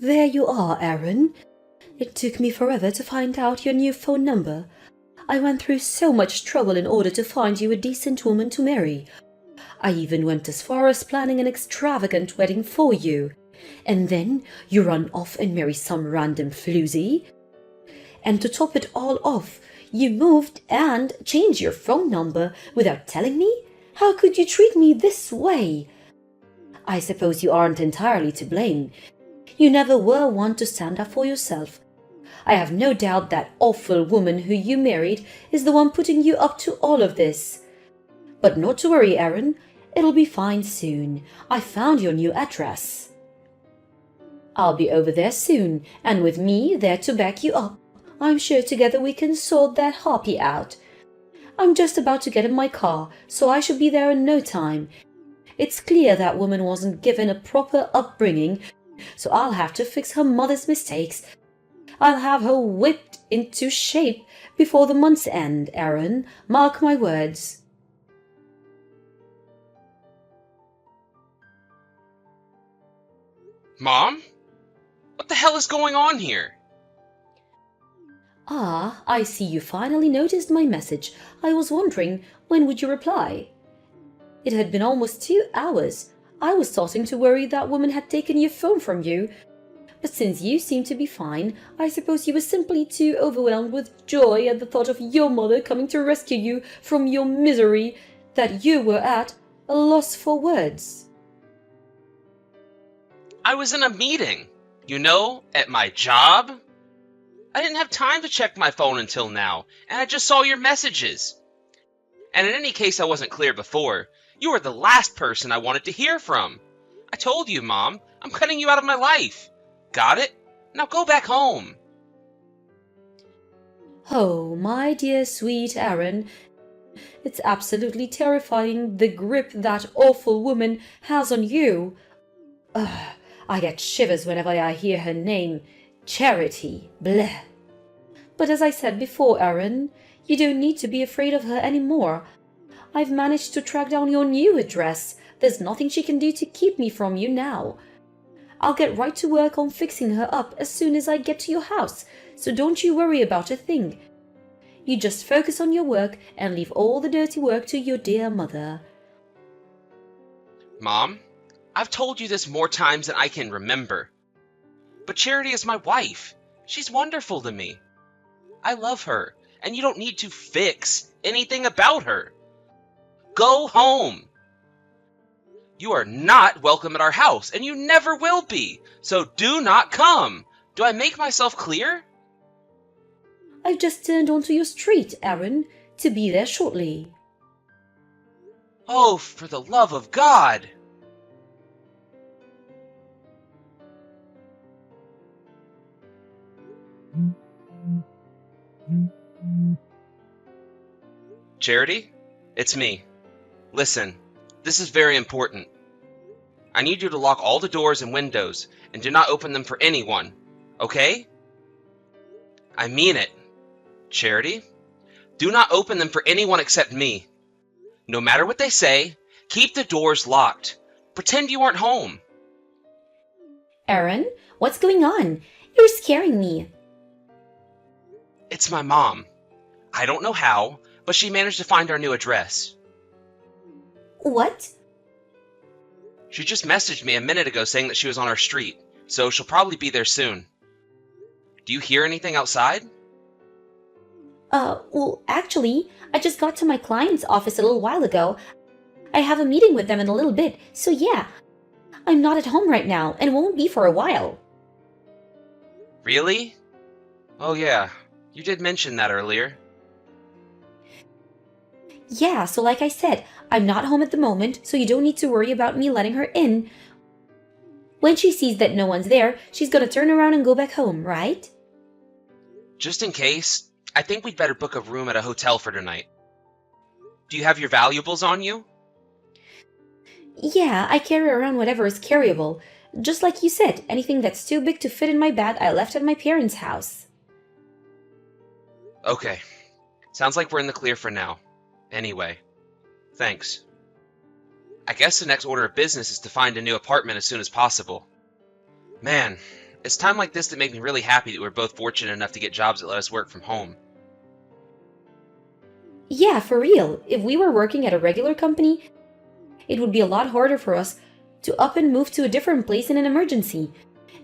There you are, Aaron. It took me forever to find out your new phone number. I went through so much trouble in order to find you a decent woman to marry. I even went as far as planning an extravagant wedding for you. And then you run off and marry some random floozy. And to top it all off, you moved and changed your phone number without telling me? How could you treat me this way? I suppose you aren't entirely to blame. You never were one to stand up for yourself. I have no doubt that awful woman who you married is the one putting you up to all of this. But not to worry, Aaron. It'll be fine soon. I found your new address. I'll be over there soon, and with me there to back you up. I'm sure together we can sort that harpy out. I'm just about to get in my car, so I shall be there in no time. It's clear that woman wasn't given a proper upbringing, so I'll have to fix her mother's mistakes. I'll have her whipped into shape before the month's end, Aaron. Mark my words. Mom? What the hell is going on here? Ah, I see you finally noticed my message. I was wondering, when would you reply? It had been almost 2 hours. I was starting to worry that woman had taken your phone from you. But since you seem to be fine, I suppose you were simply too overwhelmed with joy at the thought of your mother coming to rescue you from your misery that you were at a loss for words. I was in a meeting, at my job. I didn't have time to check my phone until now, and I just saw your messages. And in any case I wasn't clear before, you were the last person I wanted to hear from. I told you, Mom, I'm cutting you out of my life. Got it? Now go back home. Oh, my dear sweet Aaron, it's absolutely terrifying the grip that awful woman has on you. Ugh, I get shivers whenever I hear her name. Charity. Bleh. But as I said before, Aaron, you don't need to be afraid of her anymore. I've managed to track down your new address. There's nothing she can do to keep me from you now. I'll get right to work on fixing her up as soon as I get to your house, so don't you worry about a thing. You just focus on your work and leave all the dirty work to your dear mother. Mom, I've told you this more times than I can remember. But Charity is my wife. She's wonderful to me. I love her, and you don't need to fix anything about her. Go home. You are not welcome at our house, and you never will be, so do not come. Do I make myself clear? I've just turned onto your street, Aaron, to be there shortly. Oh, for the love of God! Charity, it's me. Listen, this is very important. I need you to lock all the doors and windows and do not open them for anyone, okay? I mean it. Charity, do not open them for anyone except me. No matter what they say, keep the doors locked. Pretend you aren't home. Aaron, what's going on? You're scaring me. It's my mom. I don't know how, but she managed to find our new address. What? She just messaged me a minute ago saying that she was on our street, so she'll probably be there soon. Do you hear anything outside? Well, actually, I just got to my client's office a little while ago. I have a meeting with them in a little bit, so yeah. I'm not at home right now, and won't be for a while. Really? Oh yeah, you did mention that earlier. Yeah, so like I said, I'm not home at the moment, so you don't need to worry about me letting her in. When she sees that no one's there, she's gonna turn around and go back home, right? Just in case, I think we'd better book a room at a hotel for tonight. Do you have your valuables on you? Yeah, I carry around whatever is carryable. Just like you said, anything that's too big to fit in my bag I left at my parents' house. Okay. Sounds like we're in the clear for now. Anyway, thanks. I guess the next order of business is to find a new apartment as soon as possible. Man, It's time like this that make me really happy that we're both fortunate enough to get jobs that let us work from home. Yeah, for real. If we were working at a regular company, it would be a lot harder for us to up and move to a different place in an emergency.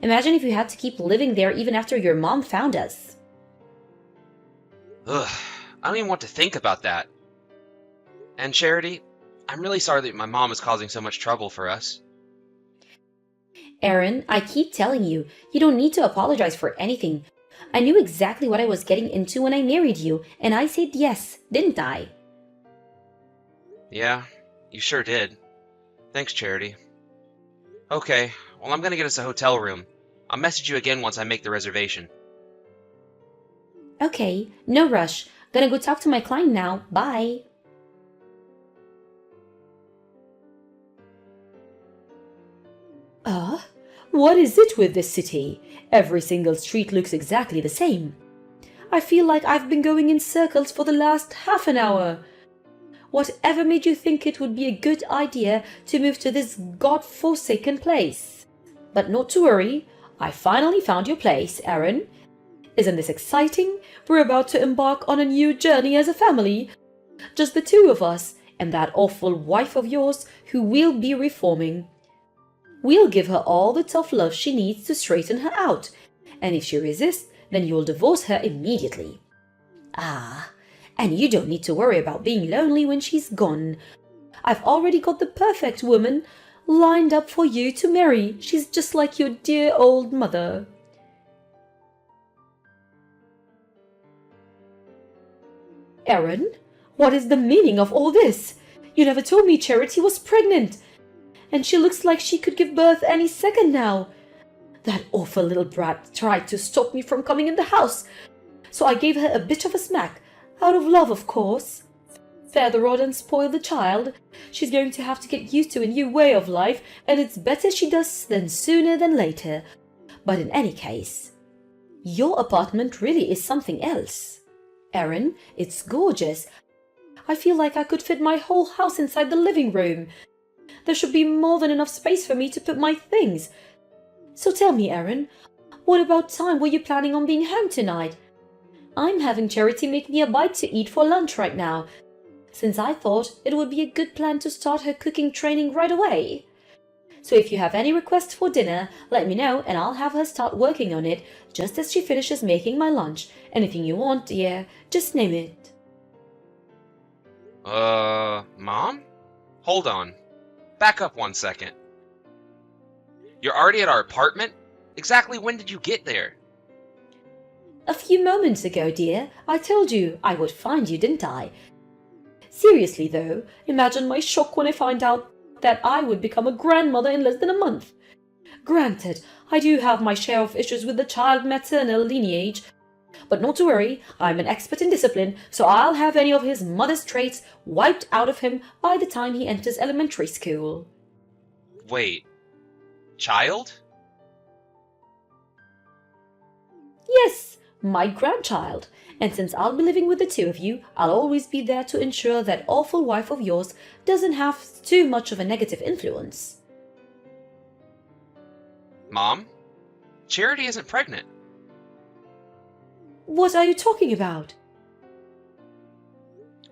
Imagine if you had to keep living there even after your mom found us. Ugh, I don't even want to think about that. And Charity, I'm really sorry that my mom is causing so much trouble for us. Aaron, I keep telling you, you don't need to apologize for anything. I knew exactly what I was getting into when I married you, and I said yes, didn't I? Yeah, you sure did. Thanks, Charity. Okay, well, I'm gonna get us a hotel room. I'll message you again once I make the reservation. Okay, no rush. Gonna go talk to my client now. Bye. What is it with this city? Every single street looks exactly the same. I feel like I've been going in circles for the last half an hour. Whatever made you think it would be a good idea to move to this god-forsaken place? But not to worry, I finally found your place, Aaron. Isn't this exciting? We're about to embark on a new journey as a family. Just the two of us and that awful wife of yours who we'll be reforming. We'll give her all the tough love she needs to straighten her out, and if she resists, then you'll divorce her immediately. And you don't need to worry about being lonely when she's gone. I've already got the perfect woman lined up for you to marry. She's just like your dear old mother. Aaron, what is the meaning of all this? You never told me Charity was pregnant. And she looks like she could give birth any second now. That awful little brat tried to stop me from coming in the house, so I gave her a bit of a smack, out of love, of course. Spare the rod and spoil the child. She's going to have to get used to a new way of life, and it's better she does than sooner than later. But in any case, your apartment really is something else. Aaron, it's gorgeous. I feel like I could fit my whole house inside the living room. There should be more than enough space for me to put my things. So tell me, Aaron, what about time were you planning on being home tonight? I'm having Charity make me a bite to eat for lunch right now, since I thought it would be a good plan to start her cooking training right away. So if you have any requests for dinner, let me know and I'll have her start working on it just as she finishes making my lunch. Anything you want, dear, just name it. Mom? Hold on. Back up 1 second. You're already at our apartment? Exactly when did you get there? A few moments ago, dear. I told you I would find you, didn't I? Seriously, though, imagine my shock when I find out that I would become a grandmother in less than a month. Granted, I do have my share of issues with the child maternal lineage, but not to worry, I'm an expert in discipline, so I'll have any of his mother's traits wiped out of him by the time he enters elementary school. Wait. Child? Yes, my grandchild. And since I'll be living with the two of you, I'll always be there to ensure that awful wife of yours doesn't have too much of a negative influence. Mom? Charity isn't pregnant. What are you talking about?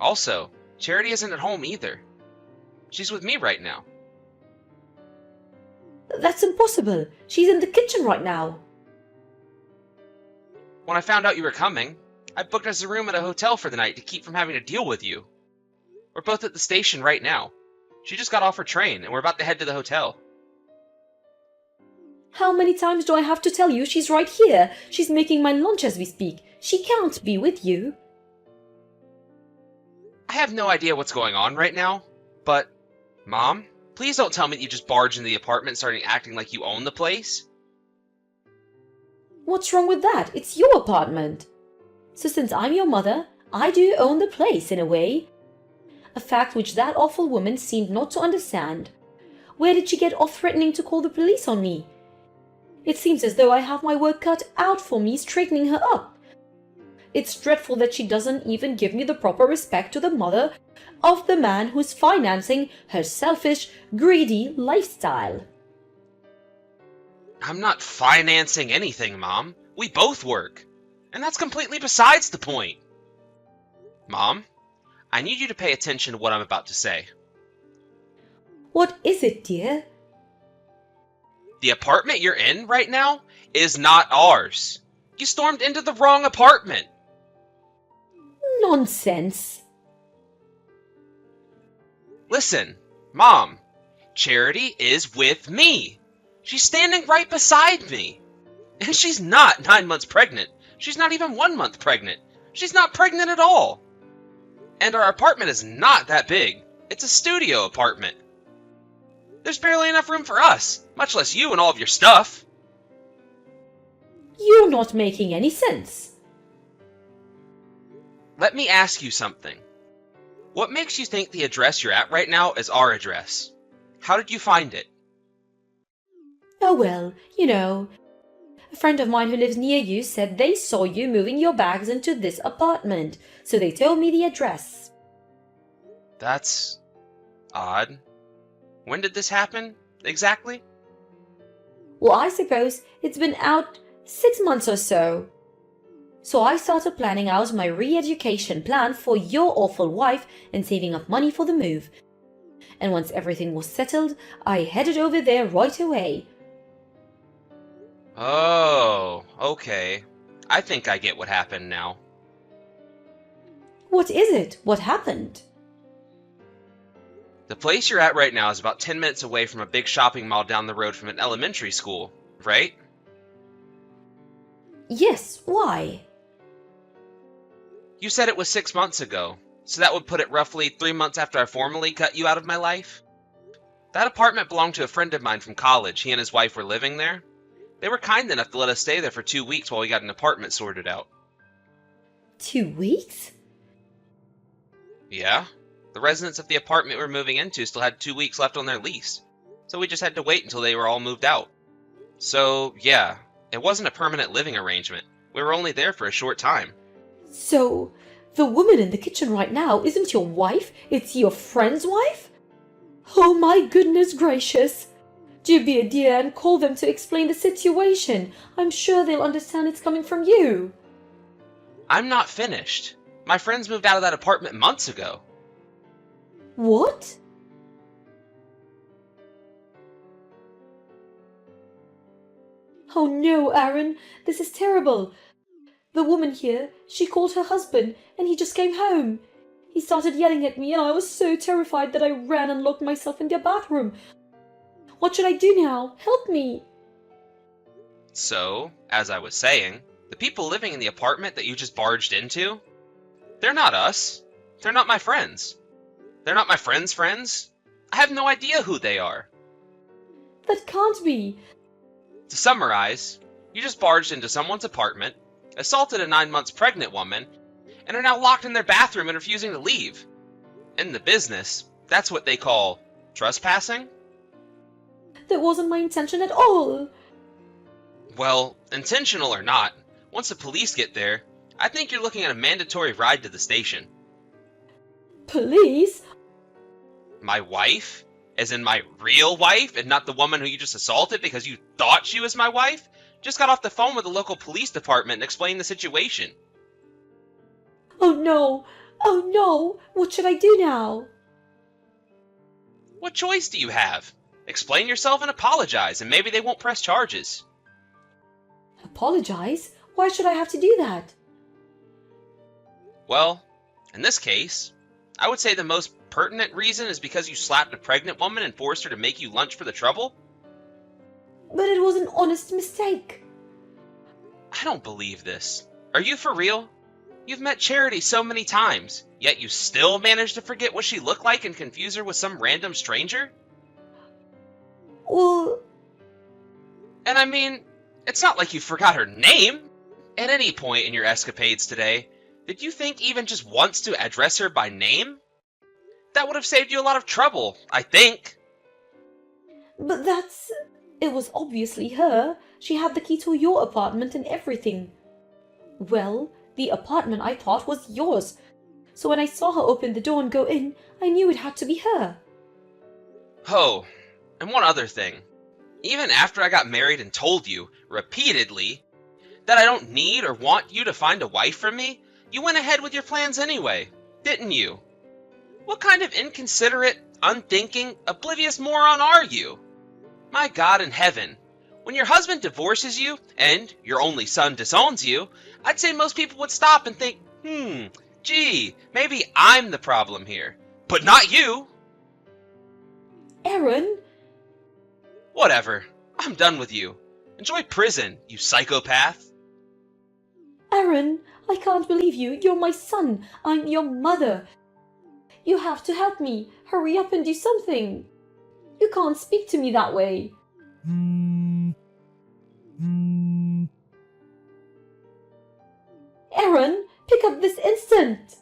Also, Charity isn't at home either. She's with me right now. That's impossible. She's in the kitchen right now. When I found out you were coming, I booked us a room at a hotel for the night to keep from having to deal with you. We're both at the station right now. She just got off her train, and we're about to head to the hotel. How many times do I have to tell you she's right here? She's making my lunch as we speak. She can't be with you. I have no idea what's going on right now, but... Mom, please don't tell me that you just barged into the apartment and started acting like you own the place. What's wrong with that? It's your apartment. So since I'm your mother, I do own the place in a way. A fact which that awful woman seemed not to understand. Where did she get off threatening to call the police on me? It seems as though I have my work cut out for me straightening her up. It's dreadful that she doesn't even give me the proper respect to the mother of the man who's financing her selfish, greedy lifestyle. I'm not financing anything, Mom. We both work. And that's completely besides the point. Mom, I need you to pay attention to what I'm about to say. What is it, dear? The apartment you're in right now is not ours. You stormed into the wrong apartment. Nonsense. Listen, Mom, Charity is with me. She's standing right beside me. And she's not 9 months pregnant. She's not even 1 month pregnant. She's not pregnant at all. And our apartment is not that big. It's a studio apartment. There's barely enough room for us, much less you and all of your stuff. You're not making any sense. Let me ask you something. What makes you think the address you're at right now is our address? How did you find it? Oh well, you know, a friend of mine who lives near you said they saw you moving your bags into this apartment, so they told me the address. That's odd. When did this happen, exactly? Well, I suppose it's been out 6 months or so. So I started planning out my re-education plan for your awful wife and saving up money for the move. And once everything was settled, I headed over there right away. Oh, okay. I think I get what happened now. What is it? What happened? The place you're at right now is about 10 minutes away from a big shopping mall down the road from an elementary school, right? Yes, why? You said it was 6 months ago, so that would put it roughly 3 months after I formally cut you out of my life. That apartment belonged to a friend of mine from college. He and his wife were living there. They were kind enough to let us stay there for 2 weeks while we got an apartment sorted out. 2 weeks? Yeah. The residents of the apartment we were moving into still had 2 weeks left on their lease, so we just had to wait until they were all moved out. So, yeah, it wasn't a permanent living arrangement. We were only there for a short time. So, the woman in the kitchen right now isn't your wife, it's your friend's wife? Oh my goodness gracious! Do be a dear and call them to explain the situation. I'm sure they'll understand it's coming from you. I'm not finished. My friends moved out of that apartment months ago. What? Oh no, Aaron, this is terrible. The woman here, she called her husband and he just came home. He started yelling at me and I was so terrified that I ran and locked myself in their bathroom. What should I do now? Help me. So, as I was saying, the people living in the apartment that you just barged into, they're not us. They're not my friends. They're not my friends' friends. I have no idea who they are. That can't be. To summarize, you just barged into someone's apartment, assaulted a 9 months pregnant woman, and are now locked in their bathroom and refusing to leave. In the business, that's what they call trespassing. That wasn't my intention at all. Well, intentional or not, once the police get there, I think you're looking at a mandatory ride to the station. Police? My wife? As in my real wife, and not the woman who you just assaulted because you thought she was my wife? Just got off the phone with the local police department and explained the situation. Oh no! Oh no! What should I do now? What choice do you have? Explain yourself and apologize, and maybe they won't press charges. Apologize? Why should I have to do that? Well, in this case, I would say the most pertinent reason is because you slapped a pregnant woman and forced her to make you lunch for the trouble? But it was an honest mistake. I don't believe this. Are you for real? You've met Charity so many times, yet you still managed to forget what she looked like and confuse her with some random stranger? Well... And I mean, it's not like you forgot her name. At any point in your escapades today, did you think even just once to address her by name? That would have saved you a lot of trouble, I think. But that's... It was obviously her. She had the key to your apartment and everything. Well, the apartment I thought was yours. So when I saw her open the door and go in, I knew it had to be her. Oh, and one other thing. Even after I got married and told you, repeatedly, that I don't need or want you to find a wife for me, you went ahead with your plans anyway, didn't you? What kind of inconsiderate, unthinking, oblivious moron are you? My God in heaven, when your husband divorces you and your only son disowns you, I'd say most people would stop and think, gee, maybe I'm the problem here, but not you. Aaron? Whatever, I'm done with you. Enjoy prison, you psychopath. Aaron, I can't believe you. You're my son. I'm your mother. You have to help me. Hurry up and do something. You can't speak to me that way. Aaron, pick up this instant.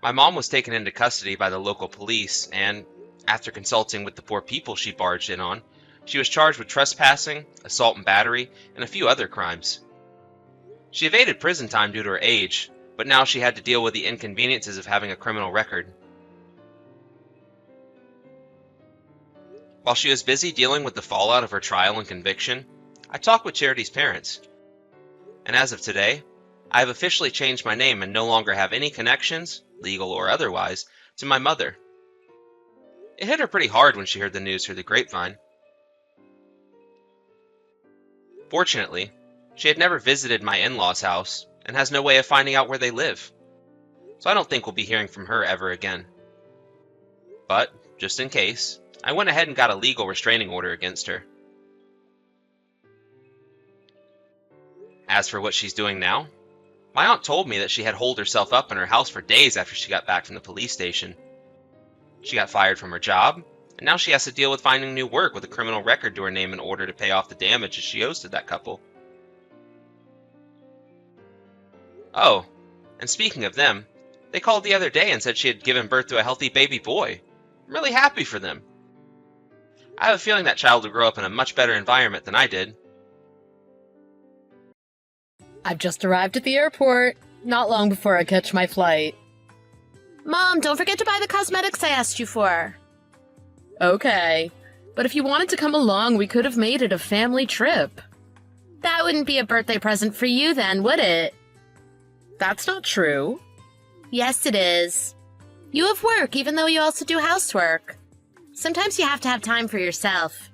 My mom was taken into custody by the local police, and, after consulting with the poor people she barged in on, she was charged with trespassing, assault and battery, and a few other crimes. She evaded prison time due to her age, but now she had to deal with the inconveniences of having a criminal record. While she was busy dealing with the fallout of her trial and conviction, I talked with Charity's parents. And as of today, I have officially changed my name and no longer have any connections, legal or otherwise, to my mother. It hit her pretty hard when she heard the news through the grapevine. Fortunately, she had never visited my in-laws' house and has no way of finding out where they live, so I don't think we'll be hearing from her ever again. But, just in case, I went ahead and got a legal restraining order against her. As for what she's doing now, my aunt told me that she had holed herself up in her house for days after she got back from the police station. She got fired from her job, and now she has to deal with finding new work with a criminal record to her name in order to pay off the damages she owes to that couple. Oh, and speaking of them, they called the other day and said she had given birth to a healthy baby boy. I'm really happy for them. I have a feeling that child will grow up in a much better environment than I did. I've just arrived at the airport, not long before I catch my flight. Mom, don't forget to buy the cosmetics I asked you for. Okay, but if you wanted to come along, we could have made it a family trip. That wouldn't be a birthday present for you then, would it? That's not true. Yes, it is. You have work even though you also do housework. Sometimes you have to have time for yourself.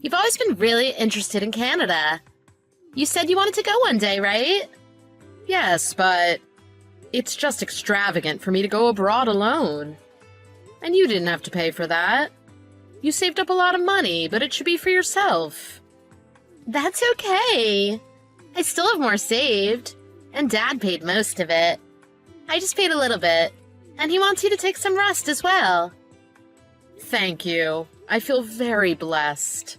You've always been really interested in Canada. You said you wanted to go one day, right? Yes, but it's just extravagant for me to go abroad alone. And you didn't have to pay for that. You saved up a lot of money, but it should be for yourself. That's okay. I still have more saved, and Dad paid most of it. I just paid a little bit, and he wants you to take some rest as well. Thank you. I feel very blessed.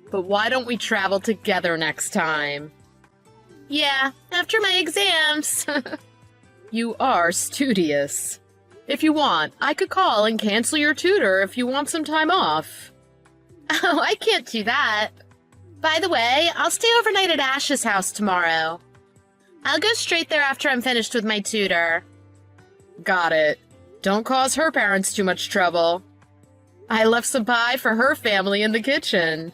But why don't we travel together next time? Yeah, after my exams. You are studious. If you want, I could call and cancel your tutor if you want some time off. Oh, I can't do that. By the way, I'll stay overnight at Ash's house tomorrow. I'll go straight there after I'm finished with my tutor. Got it. Don't cause her parents too much trouble. I left some pie for her family in the kitchen.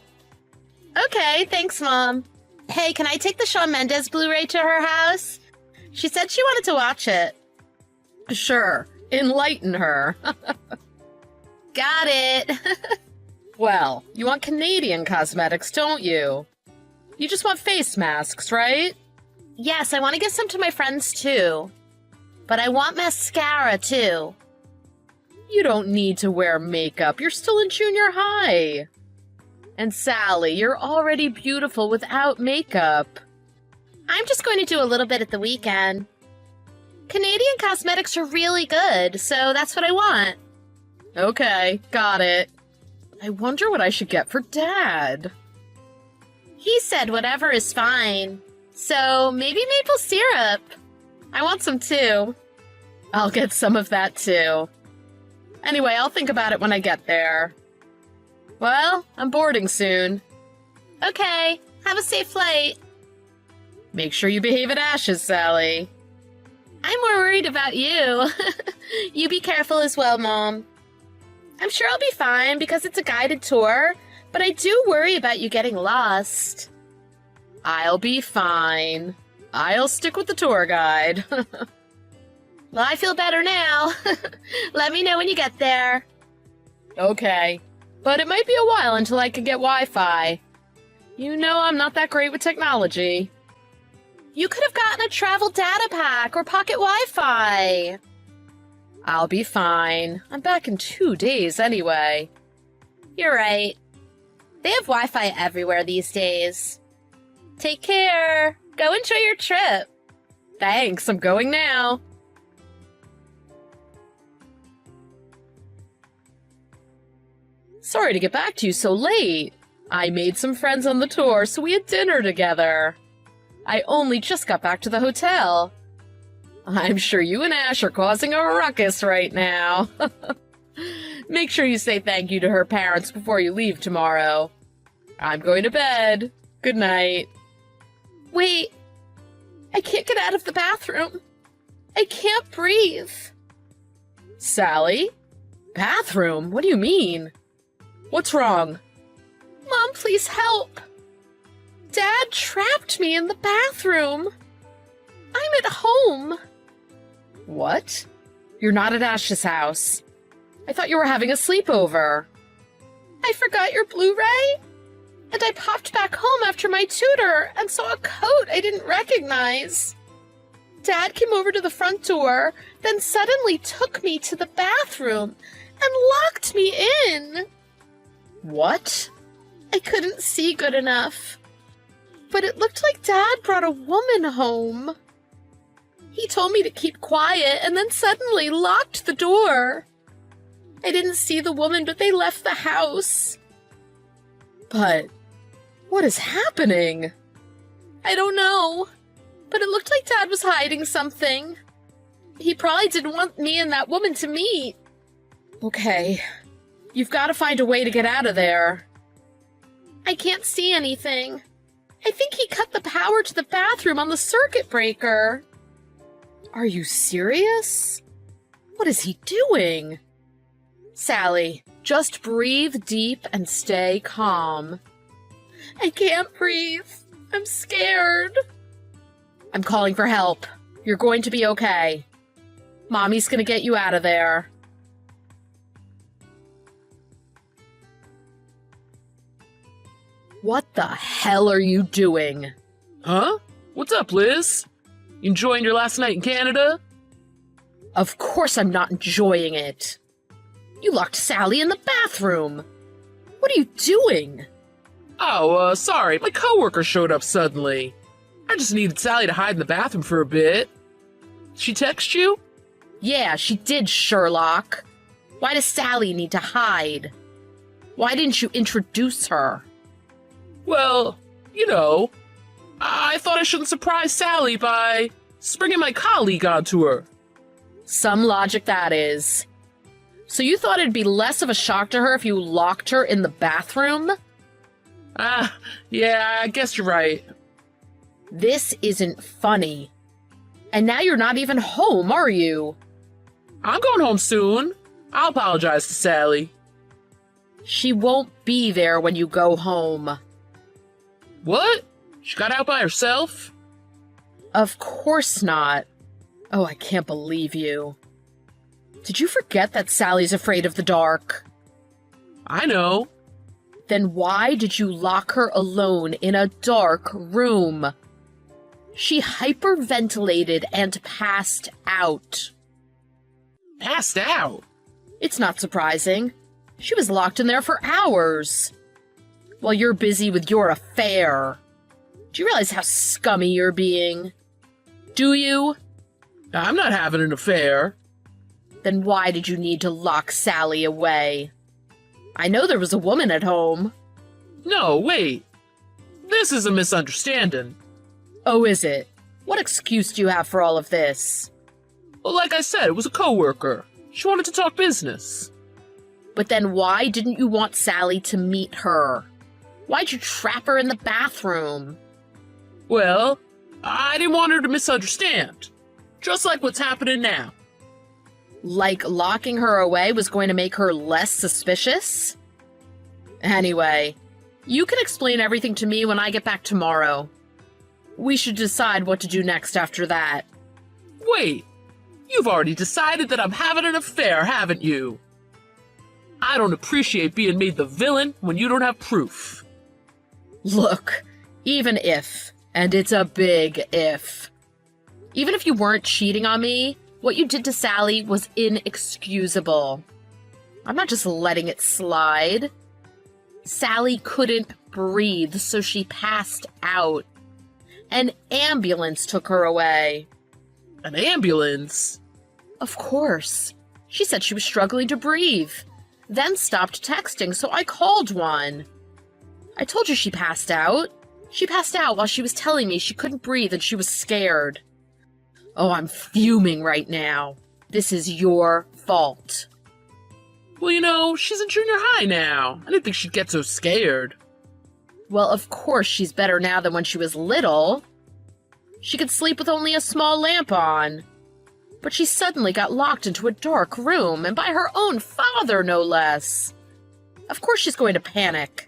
Okay, thanks, Mom. Hey, can I take the Shawn Mendes Blu-ray to her house? She said she wanted to watch it. Sure. Enlighten her. Got it. Well, you want Canadian cosmetics, don't you? You just want face masks, right? Yes, I want to get some to my friends, too. But I want mascara, too. You don't need to wear makeup. You're still in junior high. And Sally, you're already beautiful without makeup. I'm just going to do a little bit at the weekend. Canadian cosmetics are really good, so that's what I want. Okay, got it. I wonder what I should get for Dad. He said whatever is fine. So maybe maple syrup. I want some too. I'll get some of that too. Anyway, I'll think about it when I get there. Well, I'm boarding soon. Okay, have a safe flight. Make sure you behave at Ash's, Sally. I'm more worried about you. You be careful as well, Mom. I'm sure I'll be fine because it's a guided tour, but I do worry about you getting lost. I'll be fine. I'll stick with the tour guide. Well, I feel better now. Let me know when you get there. Okay, but it might be a while until I can get Wi-Fi. You know I'm not that great with technology. You could have gotten a travel data pack or pocket Wi-Fi. I'll be fine. I'm back in 2 days anyway. You're right. They have Wi-Fi everywhere these days. Take care. Go enjoy your trip. Thanks, I'm going now. Sorry to get back to you so late. I made some friends on the tour, so we had dinner together. I only just got back to the hotel. I'm sure you and Ash are causing a ruckus right now. Make sure you say thank you to her parents before you leave tomorrow. I'm going to bed. Good night. Wait. I can't get out of the bathroom. I can't breathe. Sally? Bathroom? What do you mean? What's wrong? Mom, please help. Dad trapped me in the bathroom. I'm at home. What? You're not at Ash's house. I thought you were having a sleepover. I forgot your Blu-ray, and I popped back home after my tutor and saw a coat I didn't recognize. Dad came over to the front door, then suddenly took me to the bathroom and locked me in. What? I couldn't see good enough, but it looked like Dad brought a woman home. He told me to keep quiet and then suddenly locked the door. I didn't see the woman, but they left the house. But what is happening? I don't know, but it looked like Dad was hiding something. He probably didn't want me and that woman to meet. Okay, you've got to find a way to get out of there. I can't see anything. I think he cut the power to the bathroom on the circuit breaker. Are you serious? What is he doing? Sally, just breathe deep and stay calm. I can't breathe. I'm scared. I'm calling for help. You're going to be okay. Mommy's gonna get you out of there. What the hell are you doing? Huh? What's up, Liz? Enjoying your last night in Canada? Of course I'm not enjoying it. You locked Sally in the bathroom. What are you doing? Oh, sorry. My coworker showed up suddenly. I just needed Sally to hide in the bathroom for a bit. She text you? Yeah, she did, Sherlock. Why does Sally need to hide? Why didn't you introduce her? Well, you know, I thought I shouldn't surprise Sally by springing my colleague onto her. Some logic that is. So you thought it'd be less of a shock to her if you locked her in the bathroom? Yeah, I guess you're right. This isn't funny. And now you're not even home, are you? I'm going home soon. I'll apologize to Sally. She won't be there when you go home. What? She got out by herself? Of course not. Oh, I can't believe you. Did you forget that Sally's afraid of the dark? I know. Then why did you lock her alone in a dark room? She hyperventilated and passed out. Passed out? It's not surprising. She was locked in there for hours. While you're busy with your affair. Do you realize how scummy you're being? Do you? I'm not having an affair. Then why did you need to lock Sally away? I know there was a woman at home. No, wait. This is a misunderstanding. Oh, is it? What excuse do you have for all of this? Well, like I said, it was a coworker. She wanted to talk business. But then why didn't you want Sally to meet her? Why'd you trap her in the bathroom? Well, I didn't want her to misunderstand. Just like what's happening now. Like locking her away was going to make her less suspicious? Anyway, you can explain everything to me when I get back tomorrow. We should decide what to do next after that. Wait, you've already decided that I'm having an affair, haven't you? I don't appreciate being made the villain when you don't have proof. Look, even if, and it's a big if, even if you weren't cheating on me, what you did to Sally was inexcusable. I'm not just letting it slide. Sally couldn't breathe, so she passed out. An ambulance took her away. An ambulance? Of course. She said she was struggling to breathe, then stopped texting, so I called one. I told you she passed out. She passed out while she was telling me she couldn't breathe and she was scared. Oh, I'm fuming right now. This is your fault. Well, you know, she's in junior high now. I didn't think she'd get so scared. Well, of course she's better now than when she was little. She could sleep with only a small lamp on. But she suddenly got locked into a dark room, and by her own father, no less. Of course she's going to panic.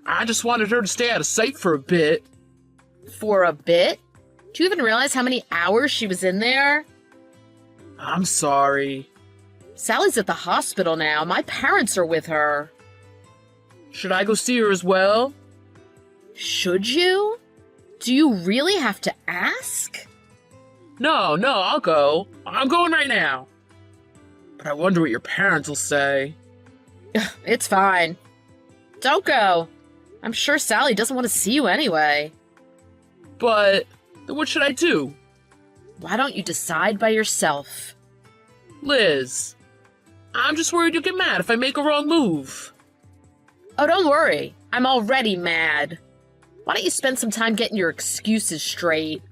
I just wanted her to stay out of sight for a bit. For a bit? Do you even realize how many hours she was in there? I'm sorry. Sally's at the hospital now. My parents are with her. Should I go see her as well? Should you? Do you really have to ask? No, I'll go. I'm going right now. But I wonder what your parents will say. It's fine. Don't go. I'm sure Sally doesn't want to see you anyway. But then what should I do? Why don't you decide by yourself? Liz, I'm just worried you'll get mad if I make a wrong move. Oh, don't worry. I'm already mad. Why don't you spend some time getting your excuses straight?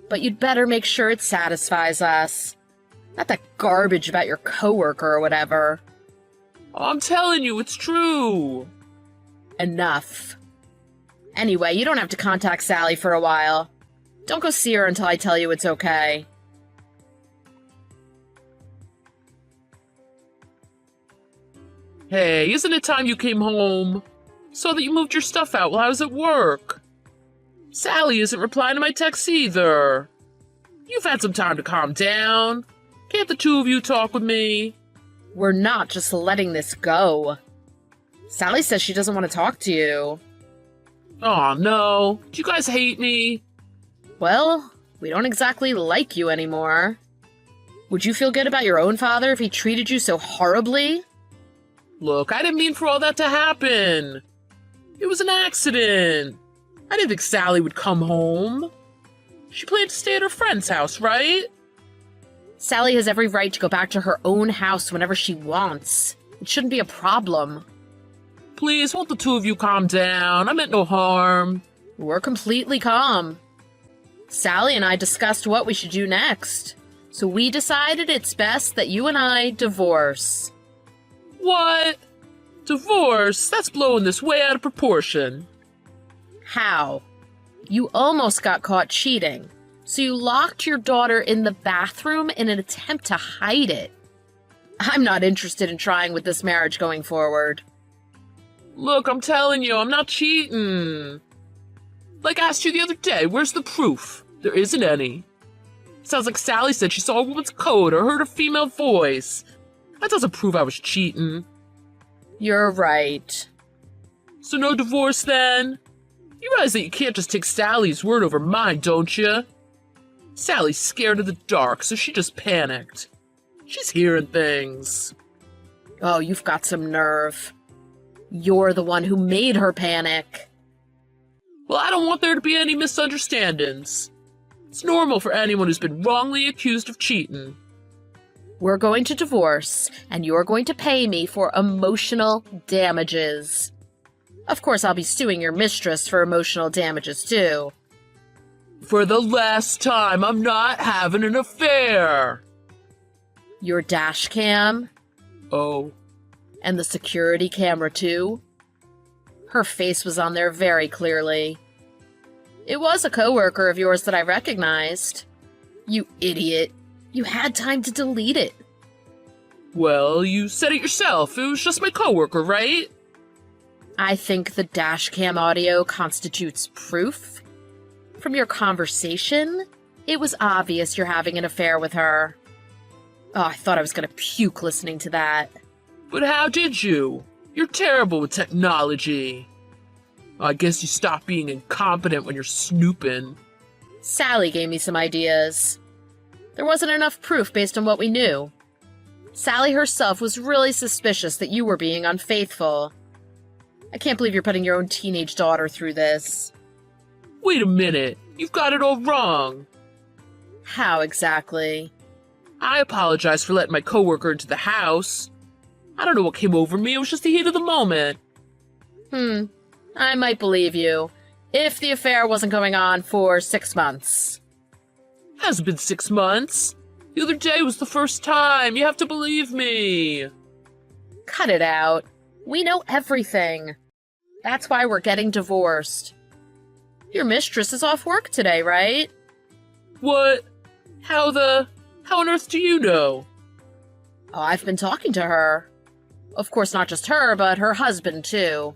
But you'd better make sure it satisfies us. Not that garbage about your coworker or whatever. I'm telling you, it's true. Enough. Anyway, you don't have to contact Sally for a while. Don't go see her until I tell you it's okay. Hey, isn't it time you came home? Saw that you moved your stuff out while I was at work. Sally isn't replying to my texts either. You've had some time to calm down. Can't the two of you talk with me? We're not just letting this go. Sally says she doesn't want to talk to you. Aw, no. Do you guys hate me? Well, we don't exactly like you anymore. Would you feel good about your own father if he treated you so horribly? Look, I didn't mean for all that to happen. It was an accident. I didn't think Sally would come home. She planned to stay at her friend's house, right? Sally has every right to go back to her own house whenever she wants. It shouldn't be a problem. Please, won't the two of you calm down? I meant no harm. We're completely calm. Sally and I discussed what we should do next. So we decided it's best that you and I divorce. What? Divorce? That's blowing this way out of proportion. How? You almost got caught cheating, so you locked your daughter in the bathroom in an attempt to hide it. I'm not interested in trying with this marriage going forward. Look, I'm telling you, I'm not cheating. Like I asked you the other day, where's the proof? There isn't any. Sounds like Sally said she saw a woman's coat or heard a female voice. That doesn't prove I was cheating. You're right. So no divorce then? You realize that you can't just take Sally's word over mine, don't you? Sally's scared of the dark, so she just panicked. She's hearing things. Oh, you've got some nerve. You're the one who made her panic. Well, I don't want there to be any misunderstandings. It's normal for anyone who's been wrongly accused of cheating. We're going to divorce, and you're going to pay me for emotional damages. Of course, I'll be suing your mistress for emotional damages, too. For the last time, I'm not having an affair. Your dash cam, Oh, and the security camera, too. Her face was on there very clearly. It was a coworker of yours that I recognized. You idiot. You had time to delete it. Well, you said it yourself. It was just my coworker, right? I think the dashcam audio constitutes proof. From your conversation, it was obvious you're having an affair with her. Oh, I thought I was gonna puke listening to that. But how did you? You're terrible with technology. I guess you stop being incompetent when you're snooping. Sally gave me some ideas. There wasn't enough proof based on what we knew. Sally herself was really suspicious that you were being unfaithful. I can't believe you're putting your own teenage daughter through this. Wait a minute. You've got it all wrong. How exactly? I apologize for letting my coworker into the house. I don't know what came over me. It was just the heat of the moment. I might believe you, if the affair wasn't going on for 6 months. Hasn't been 6 months. The other day was the first time. You have to believe me. Cut it out. We know everything. That's why we're getting divorced. Your mistress is off work today, right? What? How on earth do you know? Oh, I've been talking to her. Of course, not just her, but her husband, too.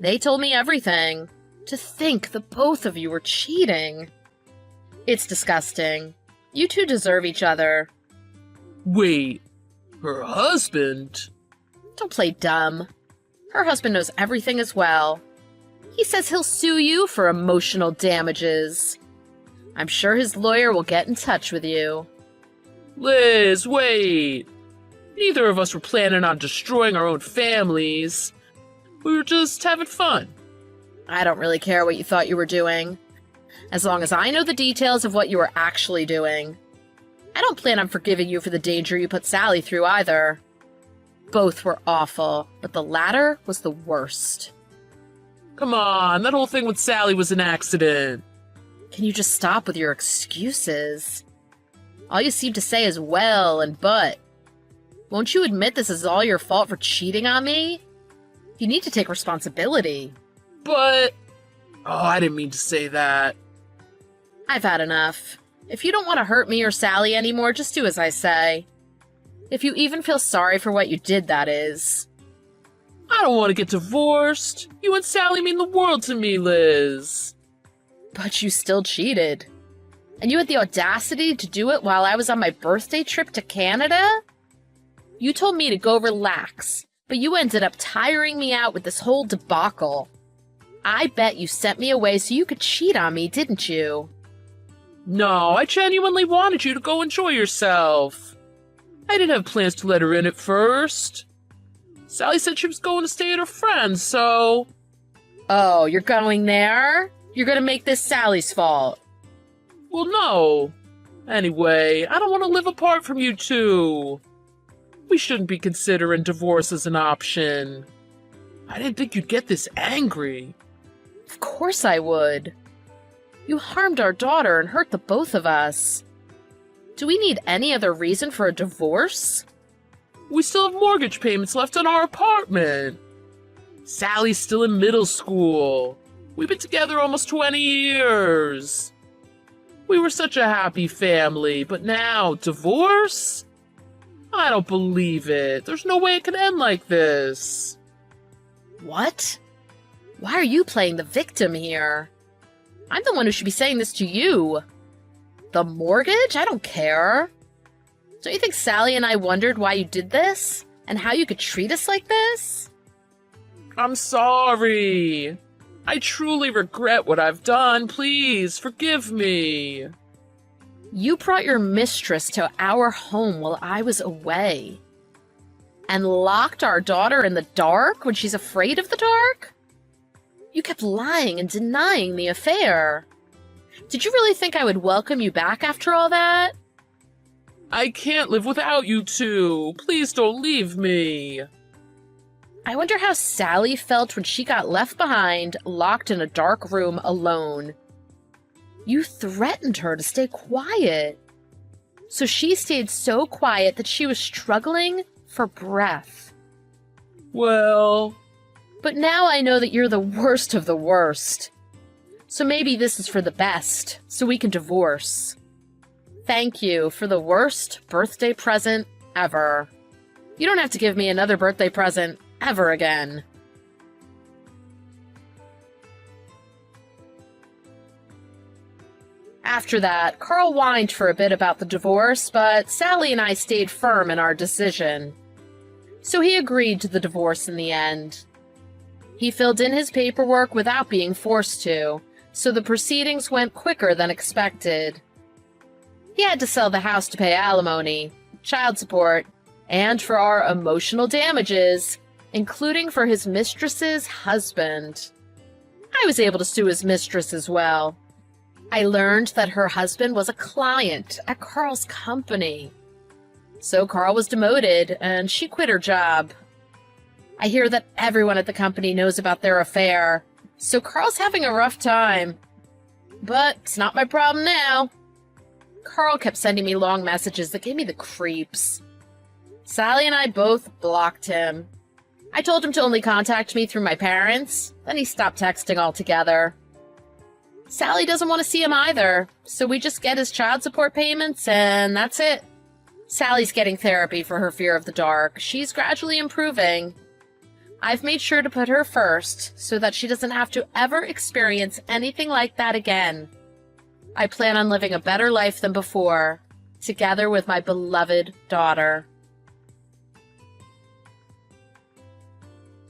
They told me everything. To think the both of you were cheating. It's disgusting. You two deserve each other. Wait, her husband? Don't play dumb. Her husband knows everything as well. He says he'll sue you for emotional damages. I'm sure his lawyer will get in touch with you. Liz, wait. Neither of us were planning on destroying our own families. We were just having fun. I don't really care what you thought you were doing, as long as I know the details of what you were actually doing. I don't plan on forgiving you for the danger you put Sally through either. Both were awful, but the latter was the worst. Come on, that whole thing with Sally was an accident. Can you just stop with your excuses? All you seem to say is well and but. Won't you admit this is all your fault for cheating on me? You need to take responsibility. But... Oh, I didn't mean to say that. I've had enough. If you don't want to hurt me or Sally anymore, just do as I say. If you even feel sorry for what you did, that is. I don't want to get divorced. You and Sally mean the world to me, Liz. But you still cheated. And you had the audacity to do it while I was on my birthday trip to Canada? You told me to go relax, but you ended up tiring me out with this whole debacle. I bet you sent me away so you could cheat on me, didn't you? No, I genuinely wanted you to go enjoy yourself. I didn't have plans to let her in at first. Sally said she was going to stay at her friend's, so... Oh, you're going there? You're gonna make this Sally's fault. Well, no. Anyway, I don't want to live apart from you two. We shouldn't be considering divorce as an option. I didn't think you'd get this angry. Of course I would. You harmed our daughter and hurt the both of us. Do we need any other reason for a divorce? We still have mortgage payments left on our apartment. Sally's still in middle school. We've been together almost 20 years. We were such a happy family, but now, divorce? I don't believe it. There's no way it could end like this. What? Why are you playing the victim here? I'm the one who should be saying this to you. The mortgage? I don't care. Don't you think Sally and I wondered why you did this? And how you could treat us like this? I'm sorry. I truly regret what I've done. Please, forgive me. You brought your mistress to our home while I was away. And locked our daughter in the dark when she's afraid of the dark? You kept lying and denying the affair. Did you really think I would welcome you back after all that? I can't live without you two. Please don't leave me. I wonder how Sally felt when she got left behind, locked in a dark room alone. You threatened her to stay quiet. So she stayed so quiet that she was struggling for breath. Well... But now I know that you're the worst of the worst. So maybe this is for the best, so we can divorce. Thank you for the worst birthday present ever. You don't have to give me another birthday present ever again. After that, Carl whined for a bit about the divorce, but Sally and I stayed firm in our decision. So he agreed to the divorce in the end. He filled in his paperwork without being forced to, so the proceedings went quicker than expected. He had to sell the house to pay alimony, child support, and for our emotional damages, including for his mistress's husband. I was able to sue his mistress as well. I learned that her husband was a client at Carl's company. So Carl was demoted, and she quit her job. I hear that everyone at the company knows about their affair, so Carl's having a rough time. But it's not my problem now. Carl kept sending me long messages that gave me the creeps. Sally and I both blocked him. I told him to only contact me through my parents, then he stopped texting altogether. Sally doesn't want to see him either, so we just get his child support payments and that's it. Sally's getting therapy for her fear of the dark. She's gradually improving. I've made sure to put her first so that she doesn't have to ever experience anything like that again. I plan on living a better life than before, together with my beloved daughter.